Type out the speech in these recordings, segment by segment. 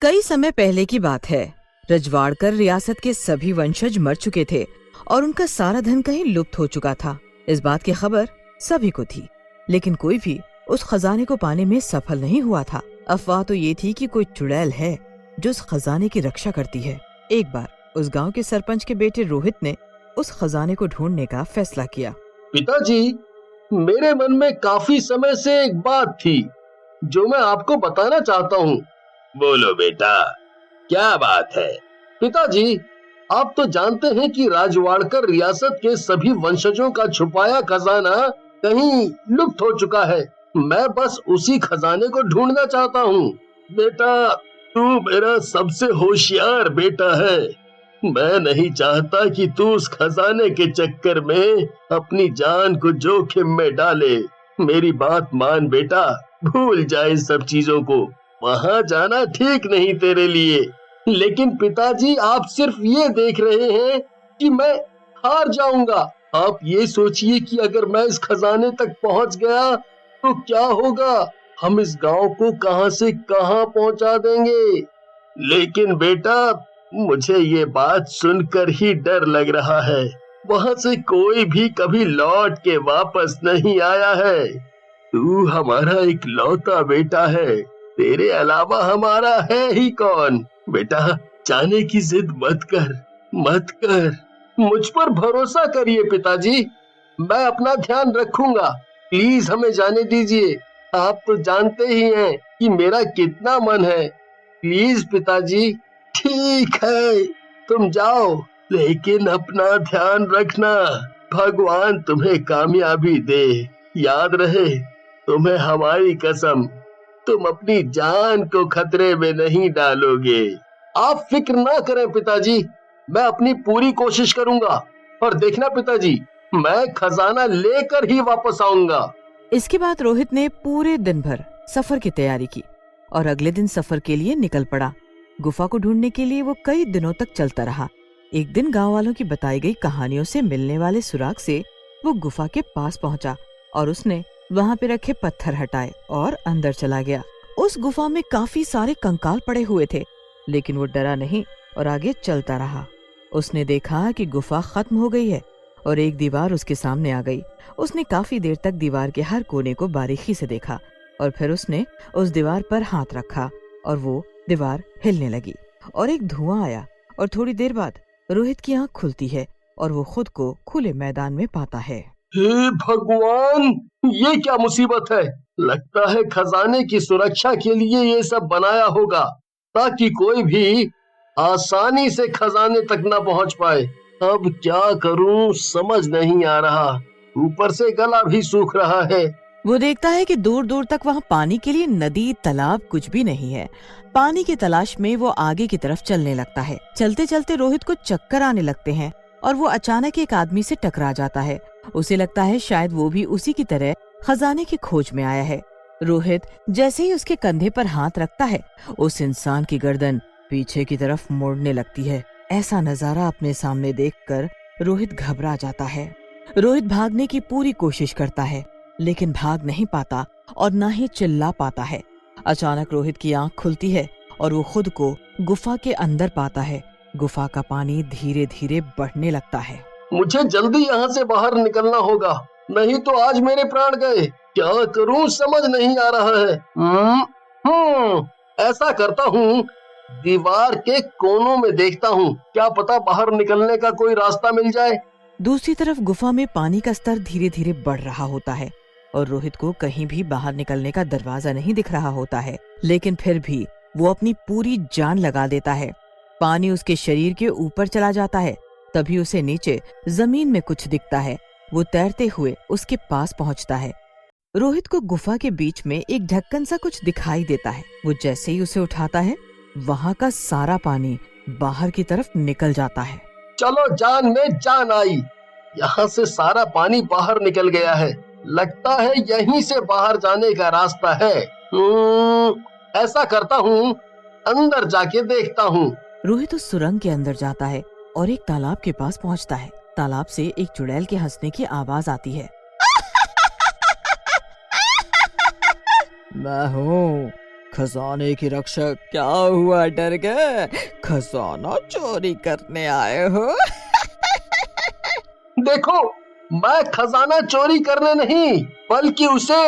कई समय पहले की बात है। रजवाड़कर रियासत के सभी वंशज मर चुके थे और उनका सारा धन कहीं लुप्त हो चुका था। इस बात की खबर सभी को थी, लेकिन कोई भी उस खजाने को पाने में सफल नहीं हुआ था। अफवाह तो ये थी कि कोई चुड़ैल है जो उस खजाने की रक्षा करती है। एक बार उस गांव के सरपंच के बेटे रोहित ने उस खजाने को ढूंढने का फैसला किया। पिताजी, मेरे मन में काफी समय से एक बात थी जो मैं आपको बताना चाहता हूँ। बोलो बेटा, क्या बात है? पिताजी, आप तो जानते हैं कि राजवाड़कर रियासत के सभी वंशजों का छुपाया खजाना कहीं लुप्त हो चुका है। मैं बस उसी खजाने को ढूंढना चाहता हूँ। बेटा, तू मेरा सबसे होशियार बेटा है। मैं नहीं चाहता कि तू उस खजाने के चक्कर में अपनी जान को जोखिम में डाले। मेरी बात मान बेटा, भूल जाए सब चीजों को। वहां जाना ठीक नहीं तेरे लिए। लेकिन पिताजी, आप सिर्फ ये देख रहे हैं कि मैं हार जाऊंगा। आप ये सोचिए कि अगर मैं इस खजाने तक पहुंच गया तो क्या होगा। हम इस गांव को कहां से कहां पहुंचा देंगे। लेकिन बेटा, मुझे ये बात सुनकर ही डर लग रहा है। वहां से कोई भी कभी लौट के वापस नहीं आया है। तू हमारा एक लौता बेटा है, तेरे अलावा हमारा है ही कौन। बेटा, जाने की जिद मत कर, मत कर। मुझ पर भरोसा करिए पिताजी, मैं अपना ध्यान रखूंगा। प्लीज हमें जाने दीजिए। आप तो जानते ही हैं कि मेरा कितना मन है। प्लीज पिताजी। ठीक है, तुम जाओ, लेकिन अपना ध्यान रखना। भगवान तुम्हें कामयाबी दे। याद रहे, तुम्हें हमारी कसम, तुम अपनी जान को खतरे में नहीं डालोगे। आप फिक्र ना करें पिताजी, मैं अपनी पूरी कोशिश करूंगा। और देखना पिताजी, मैं खजाना लेकर ही वापस आऊंगा। इसके बाद रोहित ने पूरे दिन भर सफर की तैयारी की और अगले दिन सफर के लिए निकल पड़ा। गुफा को ढूंढने के लिए वो कई दिनों तक चलता रहा। एक दिन गांव वालों की बताई गई कहानियों से मिलने वाले सुराग से वो गुफा के पास पहुंचा और उसने वहां पे रखे पत्थर हटाए और अंदर चला गया। उस गुफा में काफी सारे कंकाल पड़े हुए थे, लेकिन वो डरा नहीं और आगे चलता रहा। उसने देखा कि गुफा खत्म हो गई है और एक दीवार उसके सामने आ गई। उसने काफी देर तक दीवार के हर कोने को बारीकी से देखा और फिर उसने उस दीवार पर हाथ रखा और वो दीवार हिलने लगी और एक धुआं आया और थोड़ी देर बाद रोहित की आंख खुलती है और वो खुद को खुले मैदान में पाता है। हे भगवान, ये क्या मुसीबत है। लगता है खजाने की सुरक्षा के लिए ये सब बनाया होगा ताकि कोई भी आसानी से खजाने तक न पहुंच पाए। अब क्या करूं समझ नहीं आ रहा। ऊपर से गला भी सूख रहा है। वो देखता है कि दूर दूर तक वहाँ पानी के लिए नदी तालाब कुछ भी नहीं है। पानी की तलाश में वो आगे की तरफ चलने लगता है। चलते चलते रोहित को चक्कर आने लगते हैं और वो अचानक एक आदमी से टकरा जाता है। उसे लगता है शायद वो भी उसी की तरह खजाने की खोज में आया है। रोहित जैसे ही उसके कंधे पर हाथ रखता है, उस इंसान की गर्दन पीछे की तरफ मुड़ने लगती है। ऐसा नजारा अपने सामने देखकर रोहित घबरा जाता है। रोहित भागने की पूरी कोशिश करता है, लेकिन भाग नहीं पाता और ना ही चिल्ला पाता है। अचानक रोहित की आंख खुलती है और वो खुद को गुफा के अंदर पाता है। गुफा का पानी धीरे धीरे बढ़ने लगता है। मुझे जल्दी यहाँ से बाहर निकलना होगा, नहीं तो आज मेरे प्राण गए। क्या करूं समझ नहीं आ रहा है। ऐसा करता हूँ, दीवार के कोनों में देखता हूँ, क्या पता बाहर निकलने का कोई रास्ता मिल जाए। दूसरी तरफ गुफा में पानी का स्तर धीरे धीरे बढ़ रहा होता है और रोहित को कहीं भी बाहर निकलने का दरवाजा नहीं दिख रहा होता है, लेकिन फिर भी वो अपनी पूरी जान लगा देता है। पानी उसके शरीर के ऊपर चला जाता है। तभी उसे नीचे जमीन में कुछ दिखता है। वो तैरते हुए उसके पास पहुंचता है। रोहित को गुफा के बीच में एक ढक्कन सा कुछ दिखाई देता है। वो जैसे ही उसे उठाता है, वहाँ का सारा पानी बाहर की तरफ निकल जाता है। चलो, जान में जान आई। यहाँ से सारा पानी बाहर निकल गया है। लगता है यहीं से बाहर जाने का रास्ता है। ऐसा करता हूँ, अंदर जाके देखता हूँ। रोहित उस सुरंग के अंदर जाता है और एक तालाब के पास पहुँचता है। तालाब से एक चुड़ैल के हंसने की आवाज आती है। मैं हूँ, खजाने की रक्षक, क्या हुआ, डर गए? खजाना चोरी करने आए हो? देखो, मैं खजाना चोरी करने नहीं बल्कि उसे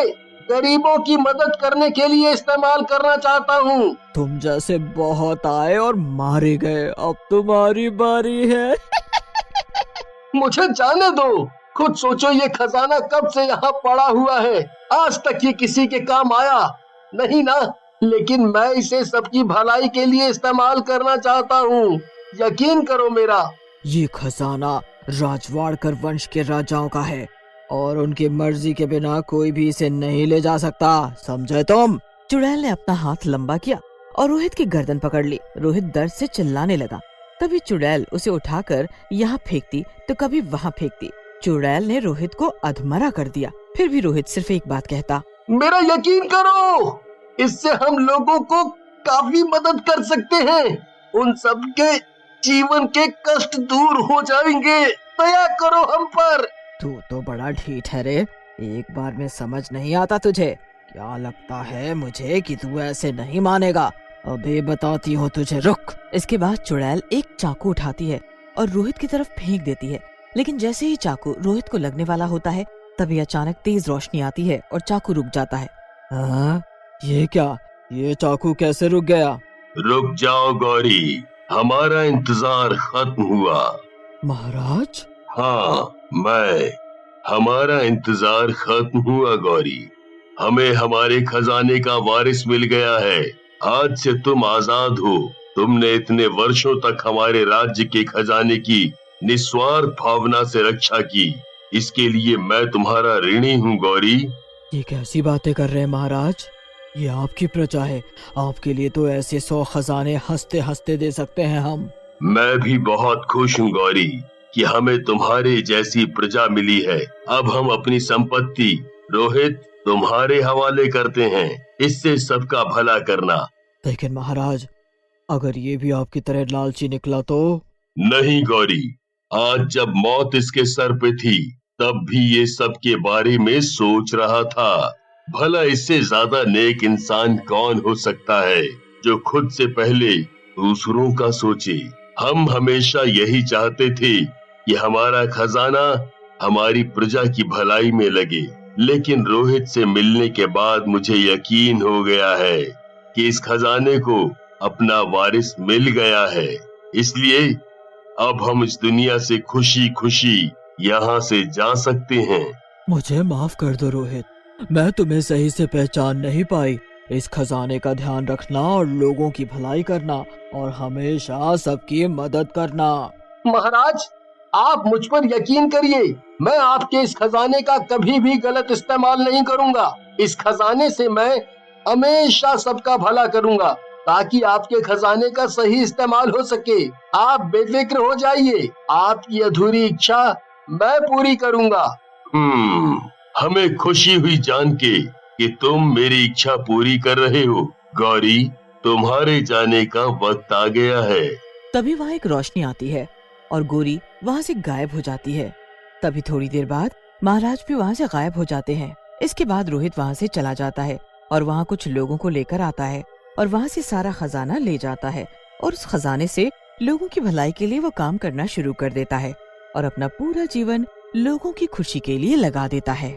गरीबों की मदद करने के लिए इस्तेमाल करना चाहता हूँ। तुम जैसे बहुत आए और मारे गए, अब तुम्हारी बारी है। मुझे जाने दो, खुद सोचो ये खजाना कब से यहाँ पड़ा हुआ है, आज तक ये किसी के काम आया नहीं ना, लेकिन मैं इसे सबकी भलाई के लिए इस्तेमाल करना चाहता हूँ, यकीन करो मेरा। ये खजाना राजवाड़कर वंश के राजाओं का है और उनकी मर्जी के बिना कोई भी इसे नहीं ले जा सकता, समझे तुम? चुड़ैल ने अपना हाथ लंबा किया और रोहित की गर्दन पकड़ ली। रोहित दर्द से चिल्लाने लगा। तभी चुड़ैल उसे उठाकर यहाँ फेंकती तो कभी वहाँ फेंकती। चुड़ैल ने रोहित को अधमरा कर दिया। फिर भी रोहित सिर्फ एक बात कहता, मेरा यकीन करो, इससे हम लोगों को काफी मदद कर सकते हैं, उन सबके जीवन के कष्ट दूर हो जाएंगे, दया करो हम पर। तू तो बड़ा ढीठ है रे, एक बार में समझ नहीं आता तुझे? क्या लगता है मुझे कि तू ऐसे नहीं मानेगा? अबे बताती हूँ तुझे, रुक। इसके बाद चुड़ैल एक चाकू उठाती है और रोहित की तरफ फेंक देती है, लेकिन जैसे ही चाकू रोहित को लगने वाला होता है तभी अचानक तेज रोशनी आती है और चाकू रुक जाता है। हाँ, ये क्या? ये चाकू कैसे रुक गया? रुक जाओ गौरी, हमारा इंतजार खत्म हुआ। महाराज? हाँ, हमारा इंतजार खत्म हुआ गौरी, हमें हमारे खजाने का वारिस मिल गया है। आज से तुम आजाद हो। तुमने इतने वर्षों तक हमारे राज्य के खजाने की निस्वार्थ भावना से रक्षा की, इसके लिए मैं तुम्हारा ऋणी हूँ गौरी। ये कैसी बातें कर रहे हैं महाराज? ये आपकी प्रजा है, आपके लिए तो ऐसे 100 खजाने हंसते हंसते दे सकते हैं हम। मैं भी बहुत खुश हूँ गौरी कि हमें तुम्हारे जैसी प्रजा मिली है। अब हम अपनी संपत्ति रोहित तुम्हारे हवाले करते हैं, इससे सबका भला करना। लेकिन महाराज, अगर ये भी आपकी तरह लालची निकला तो? नहीं गौरी, आज जब मौत इसके सर पे थी तब भी ये सब के बारे में सोच रहा था। भला इससे ज्यादा नेक इंसान कौन हो सकता है जो खुद से पहले दूसरों का सोचे। हम हमेशा यही चाहते थे कि हमारा खजाना हमारी प्रजा की भलाई में लगे, लेकिन रोहित से मिलने के बाद मुझे यकीन हो गया है कि इस खजाने को अपना वारिस मिल गया है, इसलिए अब हम इस दुनिया से खुशी खुशी यहाँ से जा सकते हैं। मुझे माफ कर दो रोहित, मैं तुम्हें सही से पहचान नहीं पाई। इस खजाने का ध्यान रखना और लोगों की भलाई करना और हमेशा सबकी मदद करना। महाराज, आप मुझ पर यकीन करिए, मैं आपके इस खजाने का कभी भी गलत इस्तेमाल नहीं करूंगा। इस खजाने से मैं हमेशा सबका भला करूंगा ताकि आपके खजाने का सही इस्तेमाल हो सके। आप बेफिक्र हो जाइए, आपकी अधूरी इच्छा मैं पूरी करूंगा। हमें खुशी हुई जान के कि तुम मेरी इच्छा पूरी कर रहे हो। गौरी, तुम्हारे जाने का वक्त आ गया है। तभी वहाँ एक रोशनी आती है और गोरी वहाँ से गायब हो जाती है। तभी थोड़ी देर बाद महाराज भी वहाँ से गायब हो जाते हैं। इसके बाद रोहित वहाँ से चला जाता है और वहाँ कुछ लोगों को लेकर आता है और वहाँ से सारा खजाना ले जाता है और उस खजाने से लोगों की भलाई के लिए वो काम करना शुरू कर देता है और अपना पूरा जीवन लोगों की खुशी के लिए लगा देता है।